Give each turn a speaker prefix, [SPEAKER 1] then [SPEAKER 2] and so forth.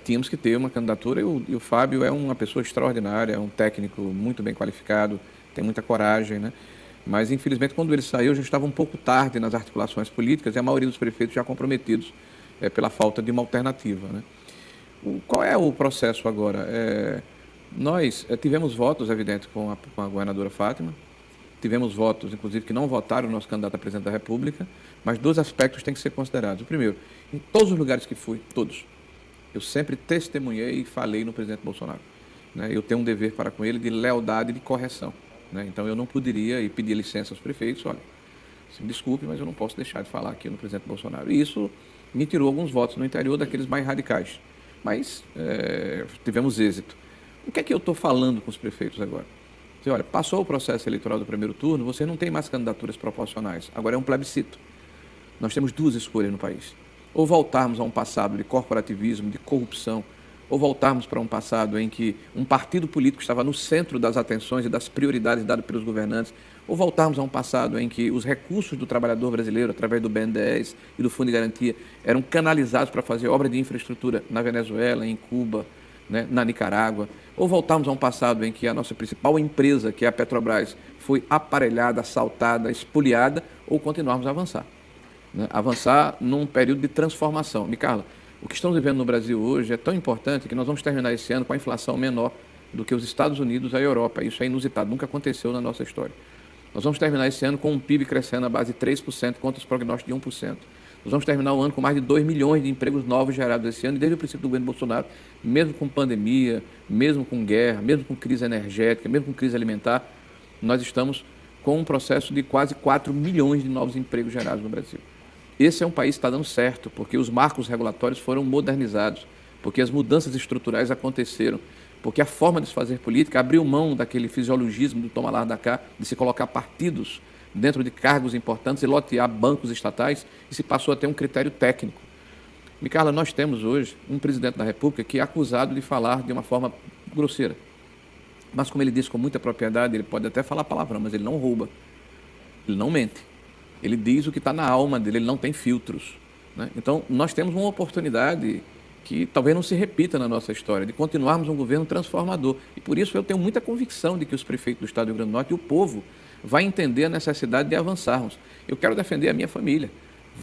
[SPEAKER 1] Tínhamos que ter uma candidatura e o Fábio é uma pessoa extraordinária, é um técnico muito bem qualificado, tem muita coragem, né? Mas, infelizmente, quando ele saiu, a gente estava um pouco tarde nas articulações políticas e a maioria dos prefeitos já comprometidos pela falta de uma alternativa, né? Qual é o processo agora? Nós tivemos votos, evidente, com a governadora Fátima, tivemos votos, inclusive, que não votaram o nosso candidato a presidente da República, mas dois aspectos têm que ser considerados. O primeiro, em todos os lugares que fui, todos, eu sempre testemunhei e falei no presidente Bolsonaro, né? Eu tenho um dever para com ele de lealdade e de correção, né? Então eu não poderia ir pedir licença aos prefeitos, olha, se me desculpe, mas eu não posso deixar de falar aqui no presidente Bolsonaro. E isso me tirou alguns votos no interior daqueles mais radicais. Mas tivemos êxito. O que é que eu estou falando com os prefeitos agora? Você olha, passou o processo eleitoral do primeiro turno, você não tem mais candidaturas proporcionais. Agora é um plebiscito. Nós temos duas escolhas no país. Ou voltarmos a um passado de corporativismo, de corrupção, ou voltarmos para um passado em que um partido político estava no centro das atenções e das prioridades dadas pelos governantes, ou voltarmos a um passado em que os recursos do trabalhador brasileiro, através do BNDES e do Fundo de Garantia, eram canalizados para fazer obra de infraestrutura na Venezuela, em Cuba, né, na Nicarágua, ou voltarmos a um passado em que a nossa principal empresa, que é a Petrobras, foi aparelhada, assaltada, espoliada, ou continuarmos a avançar, né? Avançar num período de transformação. Micarla, o que estamos vivendo no Brasil hoje é tão importante que nós vamos terminar esse ano com a inflação menor do que os Estados Unidos e a Europa. Isso é inusitado, nunca aconteceu na nossa história. Nós vamos terminar esse ano com um PIB crescendo à base de 3% contra os prognósticos de 1%. Nós vamos terminar o ano com mais de 2 milhões de empregos novos gerados esse ano, e desde o princípio do governo Bolsonaro, mesmo com pandemia, mesmo com guerra, mesmo com crise energética, mesmo com crise alimentar, nós estamos com um processo de quase 4 milhões de novos empregos gerados no Brasil. Esse é um país que está dando certo, porque os marcos regulatórios foram modernizados, porque as mudanças estruturais aconteceram, porque a forma de se fazer política abriu mão daquele fisiologismo do toma lá da cá, de se colocar partidos dentro de cargos importantes e lotear bancos estatais, e se passou a ter um critério técnico. Micarla, nós temos hoje um presidente da República que é acusado de falar de uma forma grosseira. Mas, como ele disse com muita propriedade, ele pode até falar palavrão, mas ele não rouba, ele não mente. Ele diz o que está na alma dele, ele não tem filtros, né? Então, nós temos uma oportunidade que talvez não se repita na nossa história, de continuarmos um governo transformador. E por isso eu tenho muita convicção de que os prefeitos do Estado do Rio Grande do Norte e o povo vai entender a necessidade de avançarmos. Eu quero defender a minha família.